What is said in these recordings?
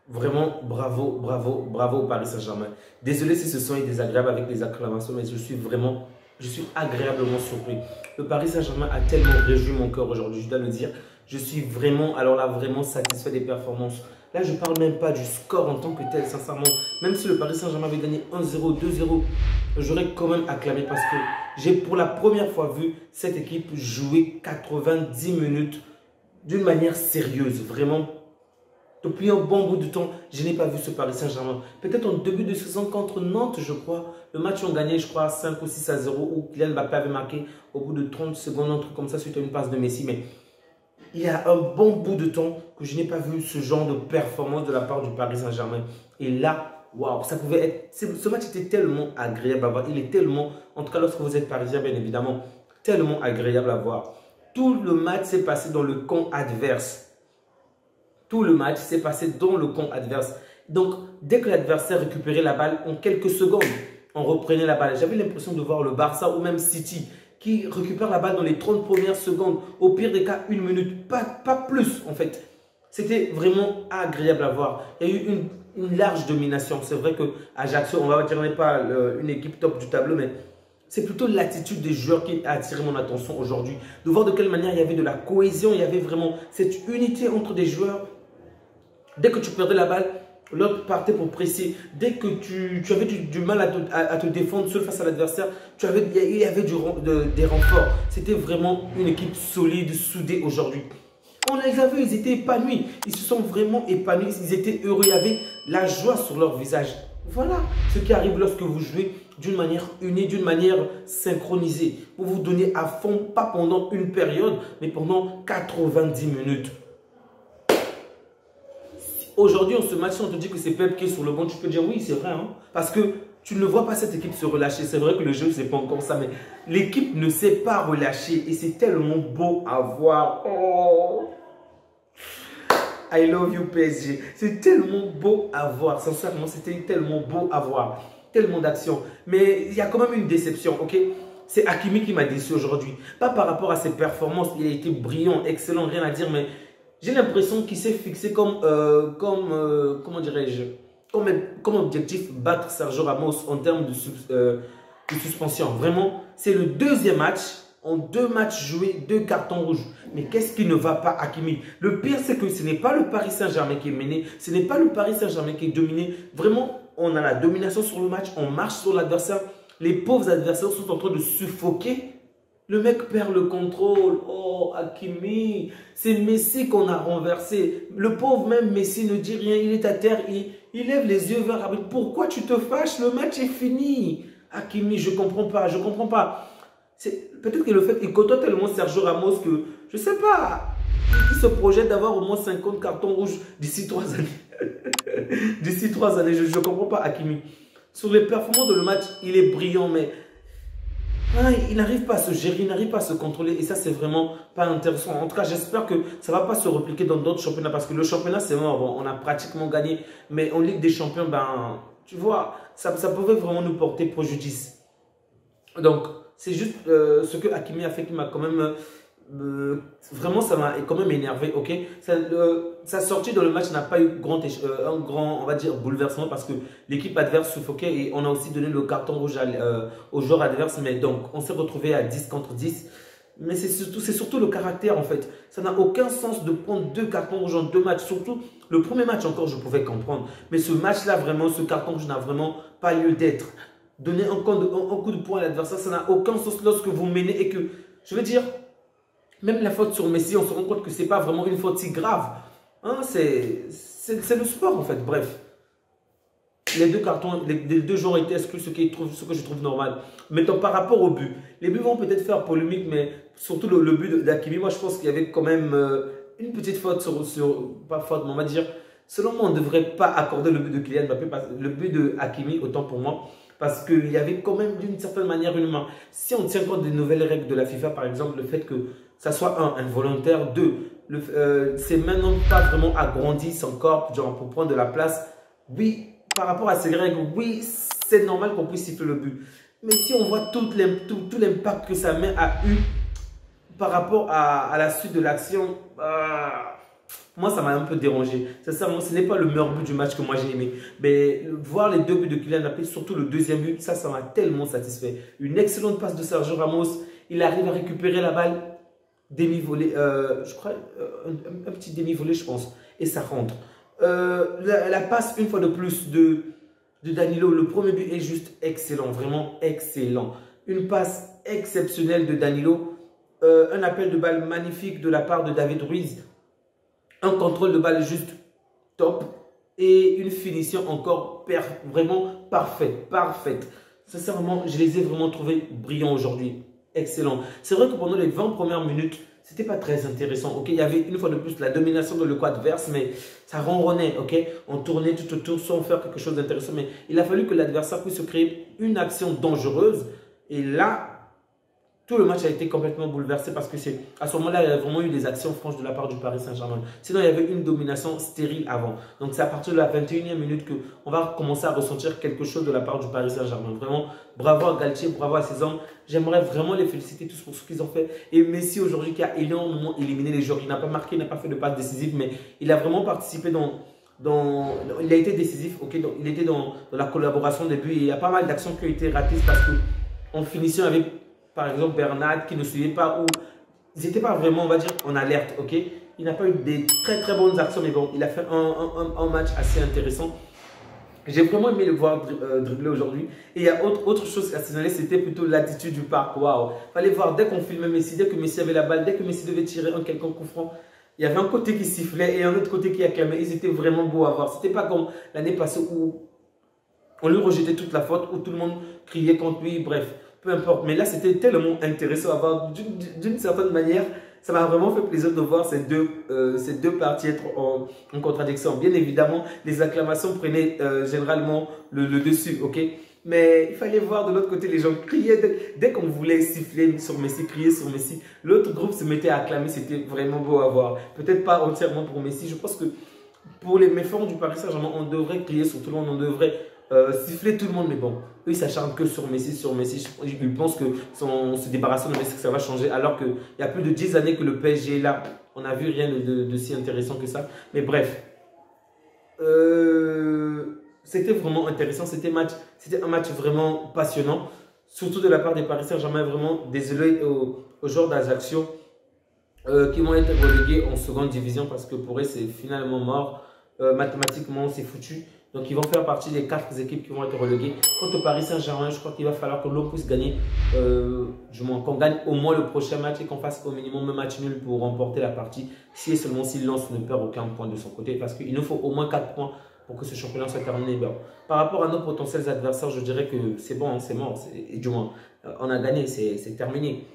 Vraiment, bravo, bravo, bravo au Paris Saint-Germain. Désolé si ce son est désagréable avec les acclamations, mais je suis agréablement surpris. Le Paris Saint-Germain a tellement réjoui mon cœur aujourd'hui, je dois le dire. Je suis vraiment, alors là, vraiment satisfait des performances. Là, je ne parle même pas du score en tant que tel, sincèrement. Même si le Paris Saint-Germain avait gagné 1-0, 2-0, j'aurais quand même acclamé parce que j'ai pour la première fois vu cette équipe jouer 90 minutes d'une manière sérieuse, vraiment. Depuis un bon bout de temps, je n'ai pas vu ce Paris Saint-Germain. Peut-être en début de saison contre Nantes, je crois. Le match ont gagné, je crois, 5 ou 6-0, où Kylian Mbappé avait marqué au bout de 30 secondes, un truc comme ça, suite à une passe de Messi. Mais il y a un bon bout de temps que je n'ai pas vu ce genre de performance de la part du Paris Saint-Germain. Et là, waouh, ça pouvait être... Ce match était tellement agréable à voir. Il est tellement, en tout cas lorsque vous êtes parisien, bien évidemment, tellement agréable à voir. Tout le match s'est passé dans le camp adverse. Tout le match s'est passé dans le camp adverse. Donc, dès que l'adversaire récupérait la balle, en quelques secondes, on reprenait la balle. J'avais l'impression de voir le Barça ou même City qui récupère la balle dans les 30 premières secondes. Au pire des cas, 1 minute, pas plus en fait. C'était vraiment agréable à voir. Il y a eu une large domination. C'est vrai qu'Ajaccio, on va dire, n'est pas une équipe top du tableau, mais c'est plutôt l'attitude des joueurs qui a attiré mon attention aujourd'hui. De voir de quelle manière il y avait de la cohésion, il y avait vraiment cette unité entre des joueurs. Dès que tu perdais la balle, l'autre partait pour presser. Dès que tu avais du mal à te défendre seul face à l'adversaire, il y avait des renforts. C'était vraiment une équipe solide, soudée aujourd'hui. On les a vus, ils étaient épanouis. Ils se sont vraiment épanouis, ils étaient heureux. Il y avait la joie sur leur visage. Voilà ce qui arrive lorsque vous jouez d'une manière unie, d'une manière synchronisée. Vous vous donnez à fond, pas pendant une période, mais pendant 90 minutes. Aujourd'hui, on se match, on te dit que c'est Pep qui est sur le banc, tu peux dire oui, c'est vrai. Hein? Parce que tu ne vois pas cette équipe se relâcher. C'est vrai que le jeu, ce n'est pas encore ça, mais l'équipe ne s'est pas relâchée. Et c'est tellement beau à voir. Oh, I love you PSG. C'est tellement beau à voir. Sincèrement, c'était tellement beau à voir. Tellement d'action. Mais il y a quand même une déception, ok? C'est Hakimi qui m'a déçu aujourd'hui. Pas par rapport à ses performances. Il a été brillant, excellent, rien à dire, mais j'ai l'impression qu'il s'est fixé comment dirais-je, comme objectif battre Sergio Ramos en termes de suspension. Vraiment, c'est le deuxième match. En 2 matchs joués, 2 cartons rouges. Mais qu'est-ce qui ne va pas, Hakimi? Le pire, c'est que ce n'est pas le Paris Saint-Germain qui est mené. Ce n'est pas le Paris Saint-Germain qui est dominé. Vraiment, on a la domination sur le match. On marche sur l'adversaire. Les pauvres adversaires sont en train de suffoquer. Le mec perd le contrôle. Oh, Hakimi, c'est Messi qu'on a renversé. Le pauvre même Messi ne dit rien. Il est à terre. Il lève les yeux vers l'arbitre. Pourquoi tu te fâches? Le match est fini. Hakimi, je ne comprends pas. Je ne comprends pas. Peut-être que le fait qu'il côtoie tellement Sergio Ramos que, je ne sais pas, il se projette d'avoir au moins 50 cartons rouges d'ici 3 années. D'ici 3 années, je ne comprends pas Hakimi. Sur les performances de le match, il est brillant, mais il n'arrive pas à se gérer, il n'arrive pas à se contrôler. Et ça, c'est vraiment pas intéressant. En tout cas, j'espère que ça ne va pas se repliquer dans d'autres championnats. Parce que le championnat, c'est mort. Bon, on a pratiquement gagné. Mais en Ligue des Champions, ben, tu vois, ça pouvait vraiment nous porter préjudice. Donc, c'est juste ce que Hakimi a fait qui m'a quand même... vraiment, ça m'a quand même énervé, ok? Sa sortie dans le match n'a pas eu un grand, on va dire, bouleversement parce que l'équipe adverse suffoquait et on a aussi donné le carton rouge aux joueurs adverses. Mais donc, on s'est retrouvé à 10 contre 10. Mais c'est surtout le caractère, en fait. Ça n'a aucun sens de prendre 2 cartons rouges en 2 matchs. Surtout, le premier match encore, je pouvais comprendre. Mais ce match-là, vraiment, ce carton rouge n'a vraiment pas lieu d'être. Donner un coup de poing à l'adversaire, ça n'a aucun sens lorsque vous menez et que, je veux dire, même la faute sur Messi, on se rend compte que ce n'est pas vraiment une faute si grave. Hein, c'est le sport en fait, bref. Les 2 cartons, les 2 joueurs ont été exclus, ce que je trouve normal. Maintenant, par rapport au but, les buts vont peut-être faire polémique, mais surtout le but d'Hakimi, moi je pense qu'il y avait quand même une petite faute pas faute, mais on va dire, selon moi, on ne devrait pas accorder le but de Kylian Mbappé, le but de Hakimi, autant pour moi. Parce qu'il y avait quand même d'une certaine manière une main. Si on tient compte des nouvelles règles de la FIFA, par exemple, le fait que ça soit involontaire, 2, ses mains n'ont pas vraiment agrandi son corps genre, pour prendre de la place. Oui, par rapport à ces règles, oui, c'est normal qu'on puisse siffler le but. Mais si on voit tout l'impact que sa main a eu par rapport à la suite de l'action, moi, ça m'a un peu dérangé. Sincèrement, ce n'est pas le meilleur but du match que moi j'ai aimé. Mais voir les 2 buts de Kylian Mbappé, surtout le deuxième but, ça m'a tellement satisfait. Une excellente passe de Sergio Ramos. Il arrive à récupérer la balle, demi-volée, je crois, un petit demi-volée, je pense. Et ça rentre. La passe, une fois de plus, de Danilo, le premier but est juste excellent, vraiment excellent. Une passe exceptionnelle de Danilo. Un appel de balle magnifique de la part de David Ruiz. Un contrôle de balle juste top. Et une finition encore vraiment parfaite. Sincèrement, je les ai vraiment trouvés brillants aujourd'hui. Excellent. C'est vrai que pendant les 20 premières minutes, c'était pas très intéressant. Ok, il y avait une fois de plus la domination de le camp adverse, mais ça ronronnait. Ok, on tournait tout autour sans faire quelque chose d'intéressant. Mais il a fallu que l'adversaire puisse se créer une action dangereuse. Et là, tout le match a été complètement bouleversé parce que à ce moment-là, il y a vraiment eu des actions franches de la part du Paris Saint-Germain. Sinon, il y avait une domination stérile avant. Donc, c'est à partir de la 21e minute qu'on va commencer à ressentir quelque chose de la part du Paris Saint-Germain. Vraiment, bravo à Galtier, bravo à ses hommes. J'aimerais vraiment les féliciter tous pour ce qu'ils ont fait. Et Messi aujourd'hui qui a énormément éliminé les joueurs. Il n'a pas marqué, il n'a pas fait de passe décisive, mais il a vraiment participé il a été décisif, ok, donc il était dans la collaboration des buts. Et il y a pas mal d'actions qui ont été ratées parce qu'en finissant avec, par exemple, Bernat qui ne suivait pas ou ils n'étaient pas vraiment, on va dire, en alerte, ok. Il n'a pas eu des très bonnes actions, mais bon, il a fait un match assez intéressant. J'ai vraiment aimé le voir dribbler aujourd'hui. Et il y a autre chose à signaler, c'était plutôt l'attitude du parc. Waouh! Il fallait voir dès qu'on filmait Messi, dès que Messi avait la balle, dès que Messi devait tirer un quelconque coup franc, il y avait un côté qui sifflait et un autre côté qui acclamait. Ils étaient vraiment beaux à voir. C'était pas comme l'année passée où on lui rejetait toute la faute, où tout le monde criait contre lui, bref, peu importe. Mais là, c'était tellement intéressant à voir d'une certaine manière. Ça m'a vraiment fait plaisir de voir ces deux parties être en contradiction. Bien évidemment, les acclamations prenaient généralement le dessus, ok? Mais il fallait voir de l'autre côté, les gens criaient. Dès qu'on voulait siffler sur Messi, crier sur Messi, l'autre groupe se mettait à acclamer. C'était vraiment beau à voir. Peut-être pas entièrement pour Messi. Je pense que pour les méforts du Paris Saint-Germain, on devrait crier sur tout le monde, on devrait siffler tout le monde. Mais bon, eux, ils s'acharnent que sur Messi, Ils pensent que se débarrasser de Messi, que ça va changer. Alors qu'il y a plus de 10 années que le PSG est là. On n'a vu rien de si intéressant que ça. Mais bref. C'était vraiment intéressant. C'était un match vraiment passionnant. Surtout de la part des Paris Saint-Germain. Vraiment désolé aux joueurs d'Ajaccio qui vont être relégués en seconde division parce que pour eux, c'est finalement mort. Mathématiquement, c'est foutu. Donc, ils vont faire partie des 4 équipes qui vont être reléguées. Quant au Paris Saint-Germain, je crois qu'il va falloir que l'on puisse gagner, du moins qu'on gagne au moins le prochain match et qu'on fasse au minimum un match nul pour remporter la partie. Si et seulement si Lens ne perd aucun point de son côté. Parce qu'il nous faut au moins 4 points pour que ce championnat soit terminé. Bon, par rapport à nos potentiels adversaires, je dirais que c'est bon, c'est mort. Et du moins, on a gagné, c'est terminé.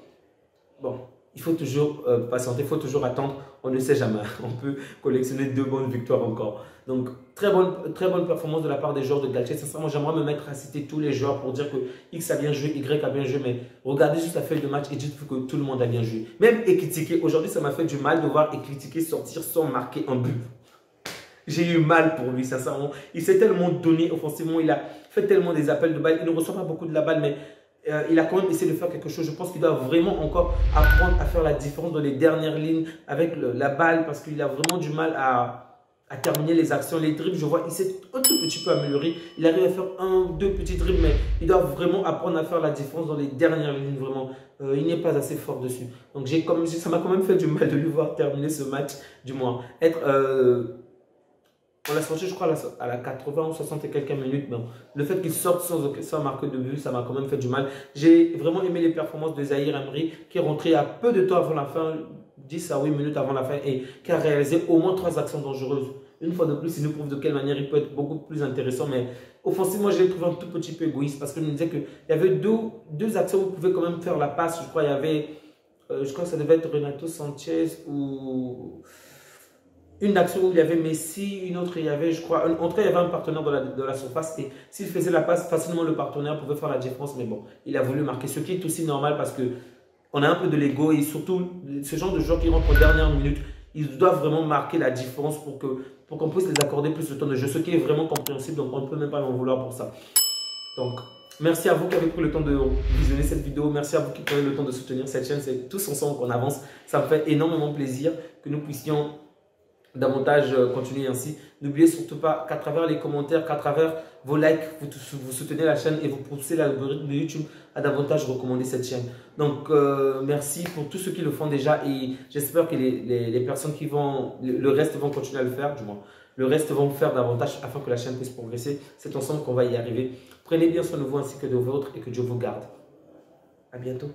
Bon. Il faut toujours patienter, il faut toujours attendre. On ne sait jamais. On peut collectionner 2 bonnes victoires encore. Donc, très bonne performance de la part des joueurs de Galtier. Sincèrement, j'aimerais me mettre à citer tous les joueurs pour dire que X a bien joué, Y a bien joué. Mais regardez juste la feuille de match et dites que tout le monde a bien joué. Même Ekitike, aujourd'hui, ça m'a fait du mal de voir Ekitike sortir sans marquer un but. J'ai eu mal pour lui, sincèrement. Il s'est tellement donné offensivement. Il a fait tellement des appels de balle. Il ne reçoit pas beaucoup de la balle, mais il a quand même essayé de faire quelque chose. Je pense qu'il doit vraiment encore apprendre à faire la différence dans les dernières lignes avec la balle parce qu'il a vraiment du mal à terminer les actions. Les dribbles, je vois, il s'est un tout petit peu amélioré. Il arrive à faire 2 petits dribbles, mais il doit vraiment apprendre à faire la différence dans les dernières lignes. Vraiment, il n'est pas assez fort dessus. Donc, ça m'a quand même fait du mal de lui voir terminer ce match, du moins. On l'a sorti, je crois, à la 80 ou 60 et quelques minutes. Bon, le fait qu'il sorte sans marquer de but, ça m'a quand même fait du mal. J'ai vraiment aimé les performances de Zahir Emery, qui est rentré à peu de temps avant la fin, 10 à 8 minutes avant la fin, et qui a réalisé au moins 3 actions dangereuses. Une fois de plus, il nous prouve de quelle manière il peut être beaucoup plus intéressant. Mais offensivement, je l'ai trouvé un tout petit peu égoïste parce qu'il nous disait qu'il y avait deux actions où vous pouvez quand même faire la passe. Je crois qu'il y avait, je crois que ça devait être Renato Sanchez ou une action où il y avait Messi, une autre il y avait, je crois, en tout cas il y avait un partenaire de la surface et s'il faisait la passe, facilement le partenaire pouvait faire la différence, mais bon, il a voulu marquer, ce qui est aussi normal parce que on a un peu de l'ego et surtout ce genre de joueurs qui rentrent aux dernières minutes, ils doivent vraiment marquer la différence pour qu'on puisse les accorder plus de temps de jeu, ce qui est vraiment compréhensible, donc on ne peut même pas l'en vouloir pour ça. Donc, merci à vous qui avez pris le temps de visionner cette vidéo. Merci à vous qui prenez le temps de soutenir cette chaîne. C'est tous ensemble qu'on avance. Ça me fait énormément plaisir que nous puissions davantage continuer ainsi. N'oubliez surtout pas qu'à travers les commentaires, qu'à travers vos likes, vous soutenez la chaîne et vous poussez l'algorithme de YouTube à davantage recommander cette chaîne. Donc, merci pour tous ceux qui le font déjà et j'espère que les personnes qui vont, le reste vont continuer à le faire, du moins. Le reste vont faire davantage afin que la chaîne puisse progresser. C'est ensemble qu'on va y arriver. Prenez bien soin de vous ainsi que de vôtres et que Dieu vous garde. À bientôt.